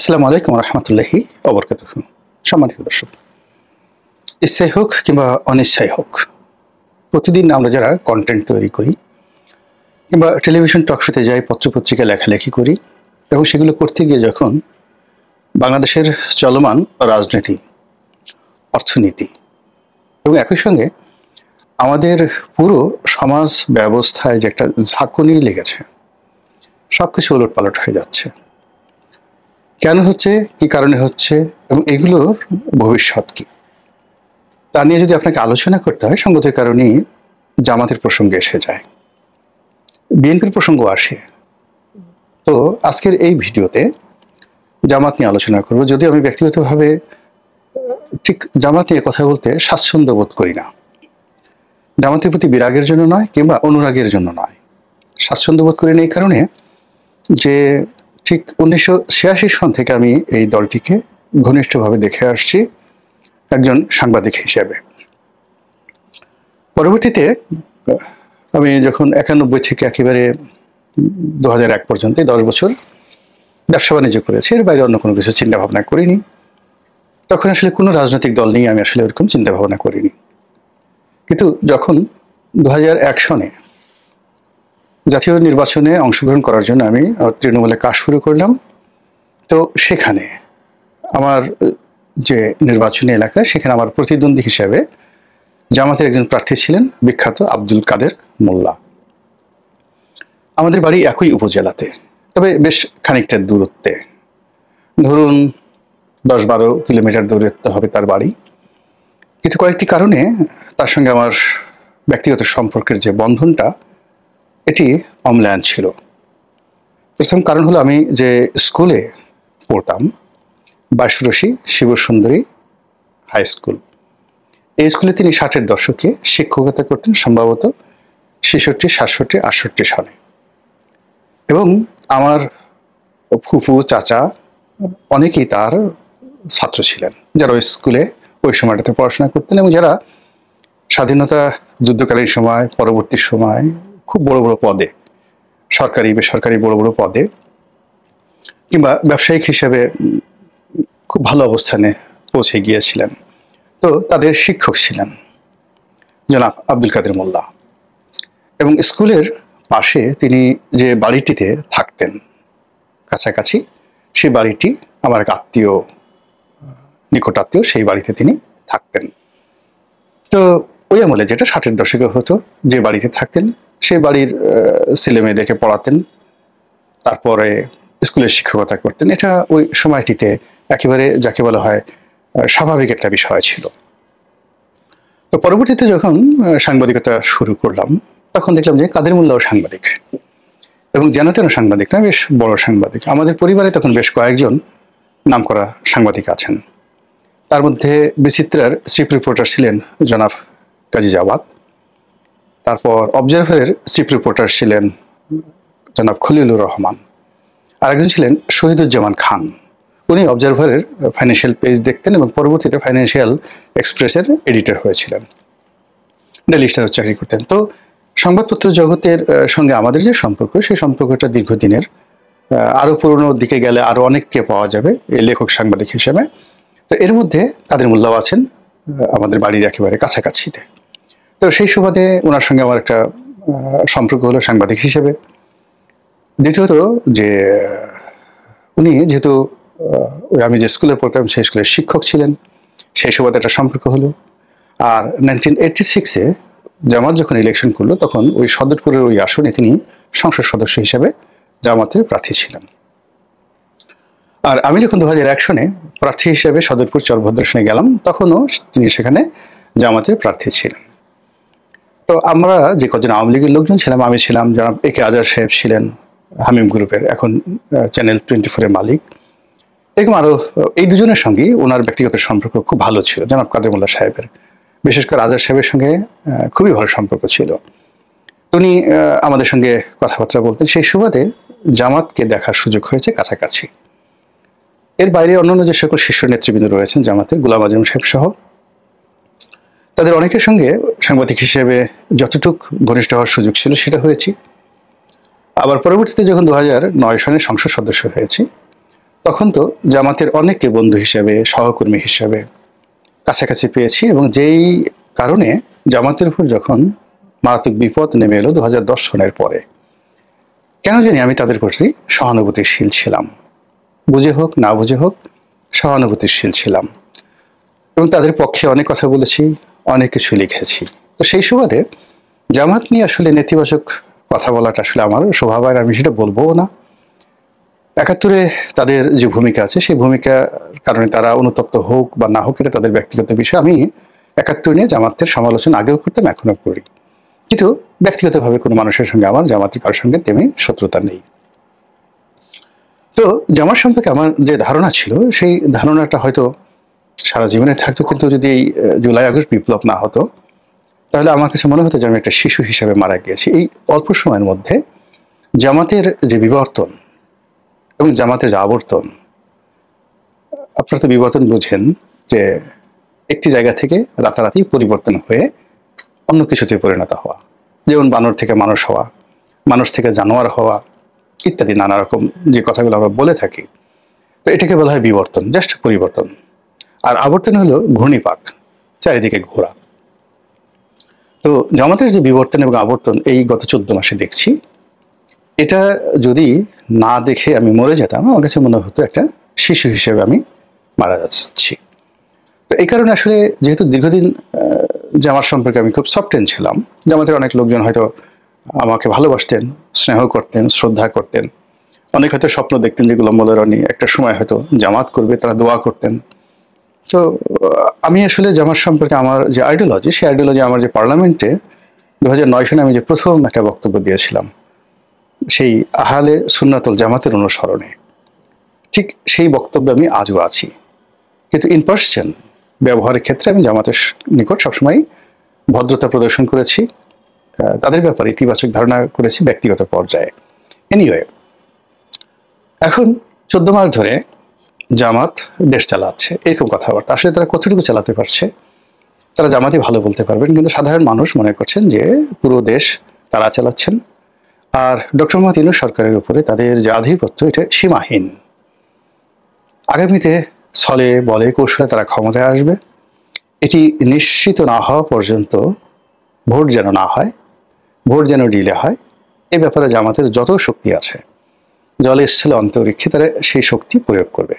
আসসালামু আলাইকুম রহমতুল্লাহি ওবরকাতুহু। সম্মানিত দর্শক, ইচ্ছাই হোক কিংবা অনিচ্ছাই হোক, প্রতিদিন আমরা যারা কন্টেন্ট তৈরি করি কিংবা টেলিভিশন টকশোতে যাই, পত্রপত্রিকা লেখালেখি করি, এবং সেগুলো করতে গিয়ে যখন বাংলাদেশের চলমান রাজনীতি, অর্থনীতি এবং একই সঙ্গে আমাদের পুরো সমাজ ব্যবস্থায় যে একটা ঝাঁকুনি লেগেছে, সব কিছু ওলটপালট হয়ে যাচ্ছে। কেন হচ্ছে, কি কারণে হচ্ছে, এবং এগুলোর ভবিষ্যৎ কি, তা নিয়ে যদি আপনাকে আলোচনা করতে হয়, সঙ্গতির কারণেই জামাতের প্রসঙ্গে এসে যায়, বিএনপির প্রসঙ্গ আসে। তো আজকের এই ভিডিওতে জামাত নিয়ে আলোচনা করব, যদিও আমি ব্যক্তিগতভাবে ঠিক জামাত নিয়ে কথা বলতে স্বাচ্ছন্দ্য বোধ করি না। জামাতের প্রতি বিরাগের জন্য নয় কিংবা অনুরাগের জন্য নয়, স্বাচ্ছন্দ্য বোধ করি না এই কারণে যে ঠিক 1986 সন থেকে আমি এই দলটিকে ঘনিষ্ঠভাবে দেখে আসছি একজন সাংবাদিক হিসেবে। পরবর্তীতে আমি যখন 91 থেকে একেবারে 2001 পর্যন্ত 10 বছর ব্যবসা বাণিজ্য করেছি, এর বাইরে অন্য কোনো কিছু চিন্তা ভাবনা করিনি। তখন আসলে কোনো রাজনৈতিক দল নিয়ে আমি আসলে ওরকম চিন্তা ভাবনা করিনি। কিন্তু যখন 2001 সনে জাতীয় নির্বাচনে অংশগ্রহণ করার জন্য আমি তৃণমূলে কাজ শুরু করলাম, তো সেখানে আমার যে নির্বাচনী এলাকা, সেখানে আমার প্রতিদ্বন্দ্বী হিসেবে জামাতের একজন প্রার্থী ছিলেন বিখ্যাত আব্দুল কাদের মোল্লা। আমাদের বাড়ি একই উপজেলাতে, তবে বেশ খানিকটা দূরত্বে, ধরুন 10-12 কিলোমিটার দূরত্ব হবে তার বাড়ি। কিন্তু কয়েকটি কারণে তার সঙ্গে আমার ব্যক্তিগত সম্পর্কের যে বন্ধনটা, এটি অম্লান ছিল। প্রথম কারণ হলো, আমি যে স্কুলে পড়তাম, বাইশরশি শিবসুন্দরী হাই স্কুল, এই স্কুলে তিনি 60-এর দশকে শিক্ষকতা করতেন, সম্ভবত 66, 67, 68 সনে। এবং আমার ফুফু, চাচা অনেকেই তার ছাত্র ছিলেন, যারা ওই স্কুলে ওই সময়টাতে পড়াশোনা করতেন এবং যারা স্বাধীনতা যুদ্ধকালীন সময়, পরবর্তী সময় খুব বড় বড় পদে, সরকারি বেসরকারি বড় বড় পদে কিংবা ব্যবসায়িক হিসেবে খুব ভালো অবস্থানে পৌঁছে গিয়েছিলেন। তো তাদের শিক্ষক ছিলেন জনাব আব্দুল কাদের মোল্লা। এবং স্কুলের পাশে তিনি যে বাড়িটিতে থাকতেন কাছাকাছি, সেই বাড়িটি আমার এক আত্মীয়, নিকট আত্মীয়, সেই বাড়িতে তিনি থাকতেন। তো ওই আমলে, যেটা 60-এর দশকে হতো, যে বাড়িতে থাকতেন সেই বাড়ির ছেলে মেয়েদেরকে পড়াতেন, তারপরে স্কুলের শিক্ষকতা করতেন। এটা ওই সময়টিতে একেবারে যাকে বলা হয় স্বাভাবিক একটা বিষয় ছিল। তো পরবর্তীতে যখন সাংবাদিকতা শুরু করলাম, তখন দেখলাম যে কাদের মোল্লাও সাংবাদিক, এবং যেন তেন সাংবাদিক না, বেশ বড় সাংবাদিক। আমাদের পরিবারে তখন বেশ কয়েকজন নামকরা সাংবাদিক আছেন। তার মধ্যে বিচিত্রার চিফ রিপোর্টার ছিলেন জনাব কাজী জাওয়াদ, তারপর অবজারভারের চিফ রিপোর্টার ছিলেন জনাব খলিলুর রহমান, আরেকজন ছিলেন শহীদুজ্জামান খান। উনি অবজারভারের ফাইন্যান্সিয়াল পেজ দেখতেন এবং পরবর্তীতে ফাইন্যান্সিয়াল এক্সপ্রেসের এডিটর হয়েছিলেন, ডেইলি স্টারের চাকরি করতেন। তো সংবাদপত্র জগতের সঙ্গে আমাদের যে সম্পর্ক, সেই সম্পর্কটা দীর্ঘদিনের। আরও পুরনো দিকে গেলে আরও অনেককে পাওয়া যাবে এই লেখক সাংবাদিক হিসেবে। তো এর মধ্যে কাদের মোল্লাও আছেন আমাদের বাড়ির একেবারে কাছাকাছিতে। তো সেই সুবাদে ওনার সঙ্গে আমার একটা সম্পর্ক হলো সাংবাদিক হিসেবে। দ্বিতীয়ত যে উনি যেহেতু আমি যে স্কুলে পড়তাম সেই স্কুলের শিক্ষক ছিলেন, সেই সুবাদে একটা সম্পর্ক হলো। আর 1986-এ জামাত যখন ইলেকশন করলো, তখন ওই সদরপুরের ওই আসনে তিনি সংসদ সদস্য হিসেবে জামাতের প্রার্থী ছিলেন। আর আমি যখন 2001 সনে প্রার্থী হিসেবে সদরপুর চরভদ্রাসনে গেলাম, তখনও তিনি সেখানে জামাতের প্রার্থী ছিলেন। তো আমরা যে কজন আওয়ামী লীগের লোকজন ছিলাম, আমি ছিলাম, জনাব এ কে আজাদ সাহেব ছিলেন হামিম গ্রুপের, এখন চ্যানেল 24-এর মালিক, এরকম আরও এই দুজনের সঙ্গেই ওনার ব্যক্তিগত সম্পর্ক খুব ভালো ছিল। জনাব কাদের মোল্লা সাহেবের, বিশেষ করে আজাদ সাহেবের সঙ্গে খুবই ভালো সম্পর্ক ছিল। উনি আমাদের সঙ্গে কথাবার্তা বলতেন। সেই সুবাদে জামাতকে দেখার সুযোগ হয়েছে কাছাকাছি। এর বাইরে অন্যান্য যে সকল শীর্ষ নেতৃবৃন্দ রয়েছেন জামাতের, গোলাম আজম সাহেব সহ, তাদের অনেকের সঙ্গে সাংবাদিক হিসেবে যতটুক ঘনিষ্ঠ হওয়ার সুযোগ ছিল সেটা হয়েছি। আবার পরবর্তীতে যখন 2009 সনে সংসদ সদস্য হয়েছি, তখন তো জামাতের অনেককে বন্ধু হিসেবে, সহকর্মী হিসেবে কাছাকাছি পেয়েছি, এবং যেই কারণে জামাতের উপর যখন মারাত্মক বিপদ নেমে এলো 2010 সনের পরে, কেন জানি আমি তাদের প্রতি সহানুভূতিশীল ছিলাম। বুঝে হোক না বুঝে হোক সহানুভূতিশীল ছিলাম, এবং তাদের পক্ষে অনেক কথা বলেছি, অনেক কিছু লিখেছি। তো সেই সুবাদে জামাত নিয়ে আসলে নেতিবাচক কথা বলাটা আসলে আমার স্বভাব, আর আমি সেটা বলবোও না। 71-এ তাদের যে ভূমিকা আছে, সেই ভূমিকার কারণে তারা অনুতপ্ত হোক বা না হোক, এটা তাদের ব্যক্তিগত বিষয়। আমি 71 নিয়ে জামাতের সমালোচনা আগেও করতাম, এখনো করি, কিন্তু ব্যক্তিগতভাবে কোনো মানুষের সঙ্গে আমার জামাতের কারোর সঙ্গে তেমনি শত্রুতা নেই। তো জামাত সম্পর্কে আমার যে ধারণা ছিল, সেই ধারণাটা হয়তো সারা জীবনে থাকতো, কিন্তু যদি এই জুলাই আগস্ট বিপ্লব না হতো, তাহলে আমার কাছে মনে হতো যে আমি একটা শিশু হিসেবে মারা গিয়েছি। এই অল্প সময়ের মধ্যে জামাতের যে বিবর্তন এবং জামাতের যে আবর্তন, আপনারা তো বিবর্তন বুঝেন, যে একটি জায়গা থেকে রাতারাতি পরিবর্তন হয়ে অন্য কিছুতে পরিণত হওয়া, যেমন বানর থেকে মানুষ হওয়া, মানুষ থেকে জানোয়ার হওয়া, ইত্যাদি নানা রকম যে কথাগুলো আমরা বলে থাকি। তো এটাকে বলা হয় বিবর্তন, জাস্ট পরিবর্তন। আর আবর্তন হলো ঘূর্ণিপাক, চারিদিকে ঘোরা। তো জামাতের যে বিবর্তন এবং আবর্তন এই গত 14 মাসে দেখছি, এটা যদি না দেখে আমি মরে যেতাম, আমার কাছে মনে হতো একটা শিশু হিসেবে আমি মারা যাচ্ছি। তো এই কারণে আসলে যেহেতু দীর্ঘদিন জামাত সম্পর্কে আমি খুব সফটেন ছিলাম, জামাতের অনেক লোকজন হয়তো আমাকে ভালোবাসতেন, স্নেহ করতেন, শ্রদ্ধা করতেন, অনেক হয়তো স্বপ্ন দেখতেন যেগুলো মোলেরনি একটা সময় হয়তো জামাত করবে, তারা দোয়া করতেন। তো আমি আসলে জামাত সম্পর্কে আমার যে আইডিওলজি, সেই আইডিওলজি আমার যে পার্লামেন্টে 2009 সালে আমি যে প্রথম একটা বক্তব্য দিয়েছিলাম, সেই আহলে সুন্নাতুল জামাতের অনুসরণে, ঠিক সেই বক্তব্যে আমি আজও আছি। কিন্তু ইন পার্সন ব্যবহারের ক্ষেত্রে আমি জামাতের নিকট সবসময় ভদ্রতা প্রদর্শন করেছি, তাদের ব্যাপারে ইতিবাচক ধারণা করেছি ব্যক্তিগত পর্যায়ে। এনিওয়ে, এখন 14 মাস ধরে জামাত দেশ চালাচ্ছে, এরকম কথাবার্তা। আসলে তারা কতটুকু চালাতে পারছে, তারা জামাতই ভালো বলতে পারবেন, কিন্তু সাধারণ মানুষ মনে করছেন যে পুরো দেশ তারা চালাচ্ছেন। আর ডক্টর মোহাম্মদ ইউনূস সরকারের উপরে তাদের যে আধিপত্য, এটা সীমাহীন। আগামীতে ছলে বলে কৌশলে তারা ক্ষমতায় আসবে, এটি নিশ্চিত না হওয়া পর্যন্ত, ভোট যেন না হয়, ভোট যেন ডিলে হয়, এ ব্যাপারে জামাতের যত শক্তি আছে, জলে স্থলে অন্তরিক্ষে তারা সেই শক্তি প্রয়োগ করবে।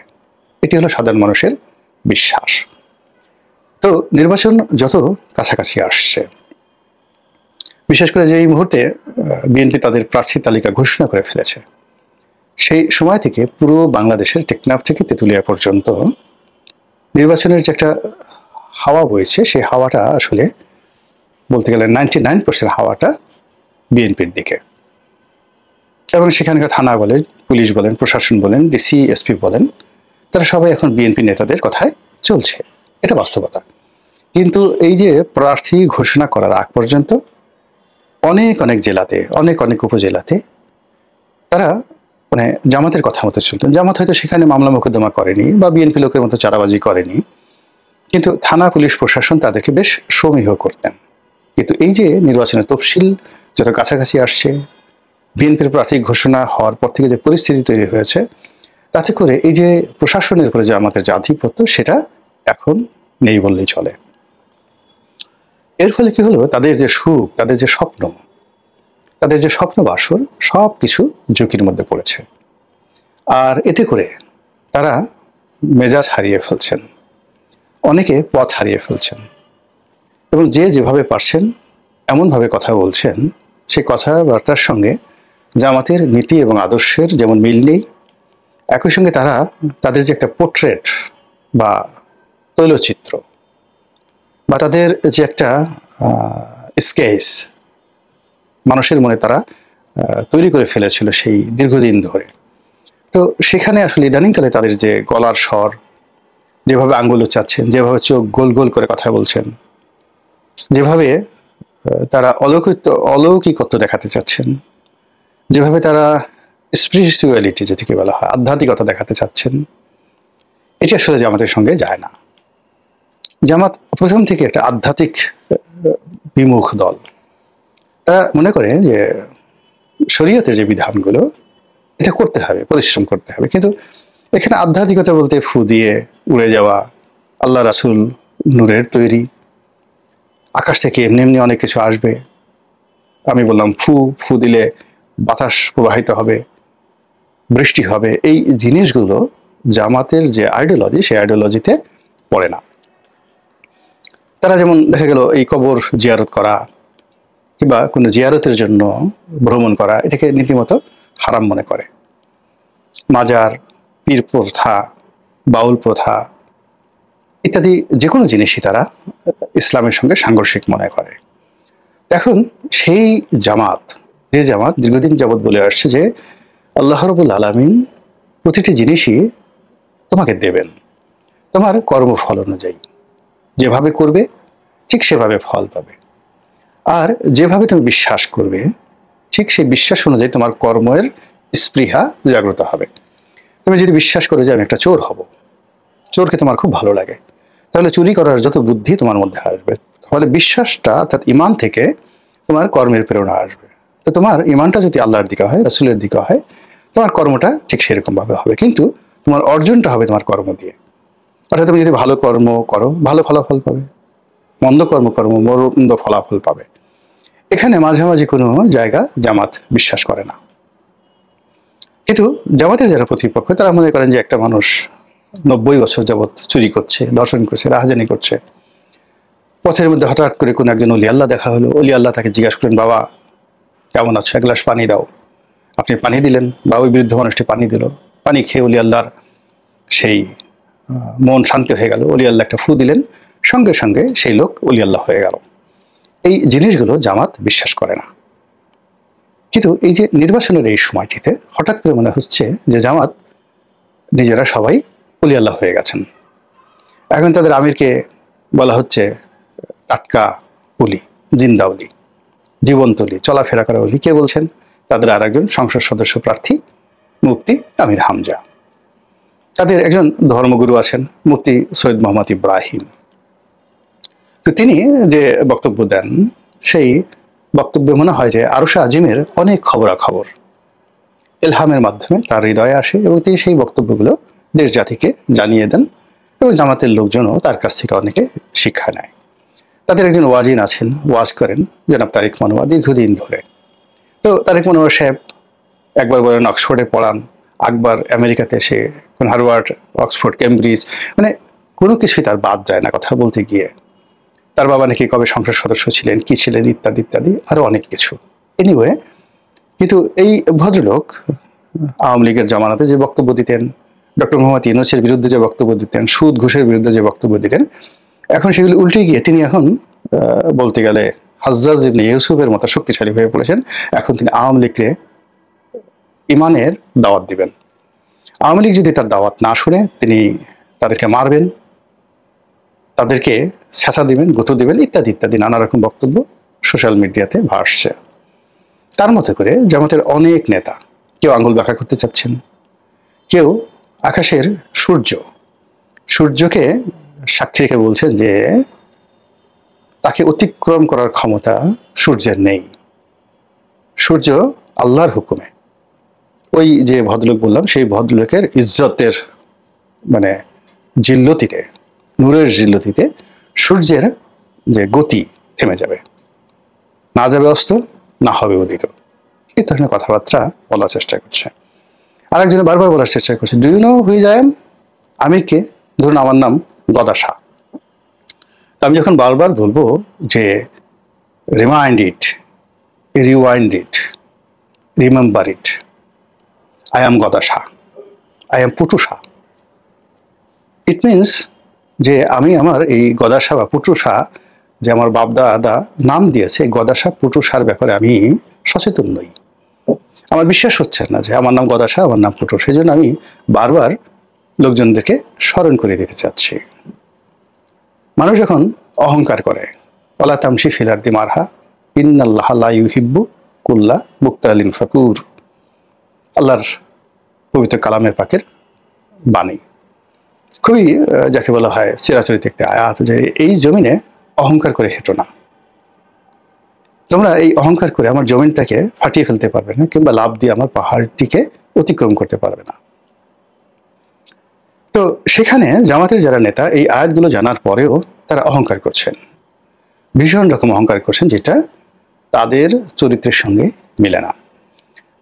এটি হলো সাধারণ মানুষের বিশ্বাস। তো নির্বাচন যত কাছাকাছি আসছে, বিশেষ করে যে এই মুহূর্তে বিএনপি তাদের প্রার্থী তালিকা ঘোষণা করে ফেলেছে, সেই সময় থেকে পুরো বাংলাদেশের টেকনাফ থেকে তেঁতুলিয়া পর্যন্ত নির্বাচনের যে একটা হাওয়া বইছে, সেই হাওয়াটা আসলে বলতে গেলে 99% হাওয়াটা বিএনপির দিকে। এবং সেখানকার থানা বলেন, পুলিশ বলেন, প্রশাসন বলেন, ডিসি এসপি বলেন, তারা সবাই এখন বিএনপি নেতাদের কথায় চলছে, এটা বাস্তবতা। কিন্তু এই যে প্রার্থী ঘোষণা করার আগ পর্যন্ত অনেক অনেক জেলাতে, অনেক অনেক উপজেলাতে তারা মানে জামাতের কথা মতো চলতেন। জামাত হয়তো সেখানে মামলা মোকদ্দমা করেনি বা বিএনপি লোকের মতো চাঁদাবাজি করেনি, কিন্তু থানা পুলিশ প্রশাসন তাদেরকে বেশ সমীহ করতেন। কিন্তু এই যে নির্বাচনের তফসিল যত কাছাকাছি আসছে, বিএনপির প্রার্থী ঘোষণা হওয়ার পর থেকে যে পরিস্থিতি তৈরি হয়েছে, তাতে করে এই যে প্রশাসনের উপরে যে আমাদের যে আধিপত্য, সেটা এখন নেই বললেই চলে। এর ফলে কি হলো, তাদের যে সুখ, তাদের যে স্বপ্ন, তাদের যে স্বপ্ন বাসর, সব কিছু ঝুঁকির মধ্যে পড়েছে। আর এতে করে তারা মেজাজ হারিয়ে ফেলছেন, অনেকে পথ হারিয়ে ফেলছেন, এবং যে যেভাবে পারছেন এমনভাবে কথা বলছেন, সেই কথাবার্তার সঙ্গে জামাতের নীতি এবং আদর্শের যেমন মিল নেই, একই সঙ্গে তারা তাদের যে একটা পোর্ট্রেট বা তৈলচিত্র বা তাদের যে একটা স্কেচ মানুষের মনে তারা তৈরি করে ফেলেছিল সেই দীর্ঘদিন ধরে, তো সেখানে আসলে ইদানিংকালে তাদের যে গলার স্বর, যেভাবে আঙ্গুল উচ্চাচ্ছেন, যেভাবে চোখ গোল গোল করে কথা বলছেন, যেভাবে তারা অলৌকিকত্ব দেখাতে চাচ্ছেন, যেভাবে তারা স্পিরিচুয়ালিটি যেটিকে বলা হয়, আধ্যাত্মিকতা দেখাতে চাচ্ছেন, এটি আসলে জামাতের সঙ্গে যায় না। জামাত প্রথম থেকে একটা আধ্যাত্মিক বিমুখ দল। তারা মনে করে যে শরীয়তের যে বিধানগুলো, এটা করতে হবে, পরিশ্রম করতে হবে, কিন্তু এখানে আধ্যাত্মিকতা বলতে ফু দিয়ে উড়ে যাওয়া, আল্লাহ রাসূল নূরের তৈরি, আকাশ থেকে এমনি এমনি অনেক কিছু আসবে। আমি বললাম ফু দিলে বাতাস প্রবাহিত হবে, বৃষ্টি হবে। এই জিনিসগুলো জামাতের যে আইডিওলজি, সেই আইডিওলজিতে পড়ে না। তারা যেমন দেখা গেল এই কবর জিয়ারত করা কিংবা কোনো জিয়ারতের জন্য ভ্রমণ করা, এটাকে রীতিমতো হারাম মনে করে। মাজার, পীর প্রথা, বাউল প্রথা ইত্যাদি যে কোনো জিনিসই তারা ইসলামের সঙ্গে সাংঘর্ষিক মনে করে। এখন সেই জামাত, যে জামাত দীর্ঘদিন যাবৎ বলে আসছে যে আল্লাহ রাব্বুল আলামিন প্রতিটি জিনিসই তোমাকে দেবেন তোমার কর্মফল অনুযায়ী, যেভাবে করবে ঠিক সেভাবে ফল পাবে, আর যেভাবে তুমি বিশ্বাস করবে ঠিক সেই বিশ্বাস অনুযায়ী তোমার কর্মের স্পৃহা জাগ্রত হবে। তুমি যদি বিশ্বাস করো যে আমি একটা চোর হব, চোরকে তোমার খুব ভালো লাগে, তাহলে চুরি করার যত বুদ্ধি তোমার মধ্যে আসবে। তাহলে বিশ্বাসটা অর্থাৎ ইমান থেকে তোমার কর্মের প্রেরণা আসবে। তো তোমার ইমানটা যদি আল্লাহর দিকে হয়, রাসূলের দিকে হয়, তোমার কর্মটা ঠিক সেরকম ভাবে হবে, কিন্তু তোমার অর্জনটা হবে তোমার কর্ম দিয়ে। অর্থাৎ তুমি যদি ভালো কর্ম করো ভালো ফলাফল পাবে, মন্দ কর্ম মন্দ ফলাফল পাবে। এখানে মাঝামাঝি কোনো জায়গা জামাত বিশ্বাস করে না। কিন্তু জামাতের যারা প্রতিপক্ষ তারা মনে করেন যে একটা মানুষ 90 বছর যাবৎ চুরি করছে, দর্শন করছে, রাহাজানি করছে, পথের মধ্যে হঠাৎ করে কোনো একজন অলি আল্লাহ দেখা হলো, অলি আল্লাহ তাকে জিজ্ঞাসা করলেন, বাবা কেমন আছো, এক গ্লাস পানি দাও। আপনি পানি দিলেন বা ওই বৃদ্ধ মানুষটি পানি দিল, পানি খেয়ে অলি আল্লাহর সেই মন শান্ত হয়ে গেল, অলি আল্লাহ একটা ফু দিলেন, সঙ্গে সঙ্গে সেই লোক অলি আল্লাহ হয়ে গেল। এই জিনিসগুলো জামাত বিশ্বাস করে না। কিন্তু এই যে নির্বাচনের এই সময়টিতে হঠাৎ করে মনে হচ্ছে যে জামাত নিজেরা সবাই অলি আল্লাহ হয়ে গেছেন। এখন তাদের আমিরকে বলা হচ্ছে টাটকা অলি, জিন্দা অলি, জীবন্ত অলি, চলাফেরা করা অলি। কে বলছেন? তাদের আর একজন সংসদ সদস্য প্রার্থী মুফতি আমির হামজা। তাদের একজন ধর্মগুরু আছেন মুফতি সৈয়দ মোহাম্মদ ইব্রাহিম। তো তিনি যে বক্তব্য দেন, সেই বক্তব্যে মনে হয় যে আরশে আজিমের অনেক খবরাখবর ইলহামের মাধ্যমে তার হৃদয়ে আসে এবং তিনি সেই বক্তব্যগুলো দেশ জাতিকে জানিয়ে দেন এবং জামাতের লোকজনও তার কাছ থেকে অনেকে শিক্ষা নেয়। তাদের একজন ওয়াজিন আছেন, ওয়াজ করেন, জনাব তারেক মনোয়ার, দীর্ঘদিন ধরে। তো তারেক মনোয়ার সাহেব একবার বলেন অক্সফোর্ডে পড়ান, একবার আমেরিকাতে এসে হার্ভার্ড, অক্সফোর্ড, কেমব্রিজ, মানে কোনো কিছুই তার বাদ যায় না কথা বলতে গিয়ে। তার বাবা নাকি কবে সংসদ সদস্য ছিলেন, কি ছিলেন, ইত্যাদি ইত্যাদি আরো অনেক কিছু। এনিওয়ে, কিন্তু এই ভদ্রলোক আওয়ামী লীগের জামানাতে যে বক্তব্য দিতেন, ডক্টর মোহাম্মদ ইউনূসের বিরুদ্ধে যে বক্তব্য দিতেন, সুদ ঘুষের বিরুদ্ধে যে বক্তব্য দিতেন, এখন সেগুলি উল্টে গিয়ে তিনি এখন বলতে গেলে হাজ্জাজ ইবনে ইউসুফের মতো শক্তিশালী হয়ে পড়েছেন। এখন তিনি আওয়ামী লীগকে ইমানের দাওয়াত দিবেন। আওয়ামী লীগ যদি তার দাওয়াত না শুনে তিনি তাদেরকে মারবেন, তাদেরকে ছেঁচা দিবেন, গুঁতো দিবেন, ইত্যাদি ইত্যাদি নানা রকম বক্তব্য সোশ্যাল মিডিয়াতে ভাসছে। তার মতো করে জামাতের অনেক নেতা কেউ আঙ্গুল বাঁকা করতে চাচ্ছেন, কেউ আকাশের সূর্যকে সাক্ষী রেখে বলছেন যে তাকে অতিক্রম করার ক্ষমতা সূর্যের নেই, সূর্য আল্লাহর হুকুমে। ওই যে ভদ্রলোক বললাম, সেই ভদ্রলোকের ইজ্জতের মানে জিল্লতিতে, নূরের জিল্লতিতে সূর্যের যে গতি থেমে যাবে, না যাবে অস্ত, না হবে উদিত। এই ধরনের কথাবার্তা বলার চেষ্টা করছে। আরেকজনে বারবার বলার চেষ্টা করছে, do you know who I am? আমি কে? ধরুন আমার নাম গদা শাহ। আমি যখন বারবার বলবো যে remind it, rewind it, remember it, I am গদা Shah, I am Putu Shah, it means যে আমি আমার এই গদা শাহ বা পুটু শাহ যে আমার বাপ দাদা নাম দিয়েছে, গদা শাহ পুটু শাহর ব্যাপারে আমি সচেতন নই। আমার বিশ্বাস হচ্ছে না যে আমার নাম গদা শাহ, আমার নাম পুটু। সেই জন্য আমি বারবার লোকজনদেরকে স্মরণ করে দিতে চাচ্ছি। মানুষ যখন অহংকার করে, ওয়ালা তামশি ফিল আরদি মারহা ইন্নাল্লাহ লা ইউহিব্বু কুল্লা মুক্তালিন ফাকুর, আল্লাহর পবিত্র কালামের পাকের বাণী, খুবই যাকে বলা হয় চিরাচরিত একটা আয়াত, যে এই জমিনে অহংকার করে হেঁটো না। তোমরা এই অহংকার করে আমার জমিনটাকে ফাটিয়ে ফেলতে পারবে না, কিংবা লাভ দিয়ে আমার পাহাড়টিকে অতিক্রম করতে পারবে না। তো সেখানে জামাতের যারা নেতা এই আয়াতগুলো জানার পরেও তারা অহংকার করছেন, ভীষণ রকম অহংকার করছেন, যেটা তাদের চরিত্রের সঙ্গে মিলে না।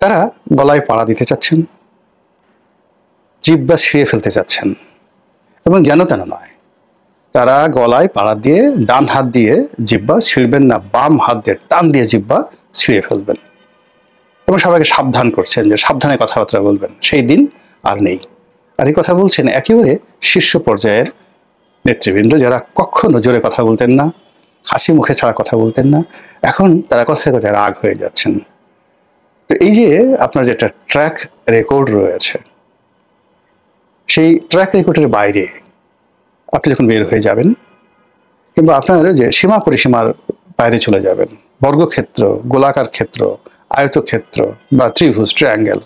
তারা গলায় পাড়া দিতে চাচ্ছেন, জিহ্বা ছিঁড়ে ফেলতে চাচ্ছেন, এবং যেন তেন নয়, তারা গলায় পাড়া দিয়ে ডান হাত দিয়ে জিহ্বা ছিঁড়বেন না, বাম হাত দিয়ে টান দিয়ে জিহ্বা ছিঁড়ে ফেলবেন, এবং সবাইকে সাবধান করছেন যে সাবধানে কথাবার্তা বলবেন, সেই দিন আর নেই। আর এই কথা বলছেন একেবারে শীর্ষ পর্যায়ের নেতৃবৃন্দ, যারা কখনো জোরে কথা বলতেন না, হাসি মুখে ছাড়া কথা বলতেন না, এখন তারা কথায় কথায় রাগ হয়ে যাচ্ছেন। তো এই যে আপনার যেটা ট্র্যাক রেকর্ড রয়েছে, সেই ট্র্যাক রেকর্ডের বাইরে আপনি যখন বের হয়ে যাবেন, কিংবা আপনার যে সীমা পরিসীমার বাইরে চলে যাবেন, বর্গক্ষেত্র, গোলাকার ক্ষেত্র, আয়তক্ষেত্র বা ত্রিভুজ, ট্রায়াঙ্গেল,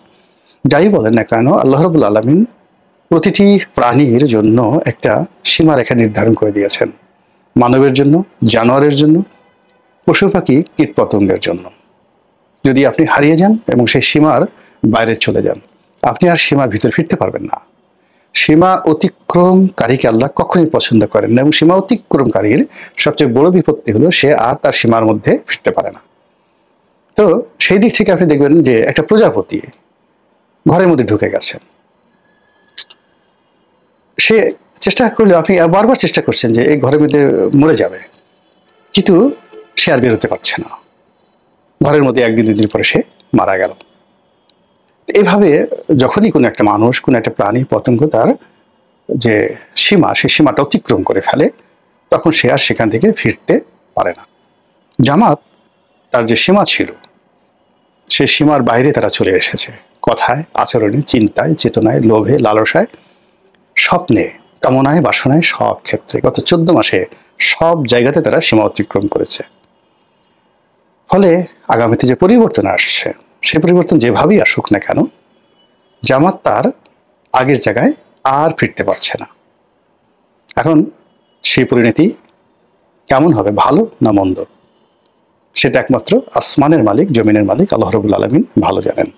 যাই বলেন না কেন, আল্লাহ রাব্বুল আলামিন প্রতিটি প্রাণীর জন্য একটা সীমারেখা নির্ধারণ করে দিয়েছেন। মানবের জন্য, জানোয়ারের জন্য, পশু পাখি, কীট পতঙ্গের জন্য। যদি আপনি হারিয়ে যান এবং সেই সীমার বাইরে চলে যান, আপনি আর সীমার ভিতরে ফিরতে পারবেন না। সীমা অতিক্রমকারীকে আল্লাহ কখনোই পছন্দ করেন না, এবং সীমা অতিক্রমকারীর সবচেয়ে বড় বিপত্তি হলো সে আর তার সীমার মধ্যে ফিরতে পারে না। তো সেই দিক থেকে আপনি দেখবেন যে একটা প্রজাপতি ঘরের মধ্যে ঢুকে গেছে, সে চেষ্টা করলে, আপনি বারবার চেষ্টা করছেন যে এই ঘরের মধ্যে মরে যাবে, কিন্তু সে আর বেরোতে পারছে না, ঘরের মধ্যে একদিন দুদিন পরে সে মারা গেল। এইভাবে যখনই কোনো একটা মানুষ, কোনো একটা প্রাণী, পতঙ্গ তার যে সীমা, সেই সীমাটা অতিক্রম করে ফেলে, তখন সে আর সেখান থেকে ফিরতে পারে না। জামাত তার যে সীমা ছিল, সে সীমার বাইরে তারা চলে এসেছে, কথায়, আচরণে, চিন্তায়, চেতনায়, লোভে, লালসায়, স্বপ্নে, কামনায়, বাসনায়, সব ক্ষেত্রে গত 14 মাসে সব জায়গাতে তারা সীমা অতিক্রম করেছে। ফলে আগামীতে যে পরিবর্তন আসছে, সেই পরিবর্তন যেভাবেই আসুক না কেন, জামাত তার আগের জায়গায় আর ফিরতে পারছে না। এখন সেই পরিণতি কেমন হবে, ভালো না মন্দ, সেটা একমাত্র আসমানের মালিক, জমিনের মালিক আল্লাহ রাব্বুল আলামিন ভালো জানেন।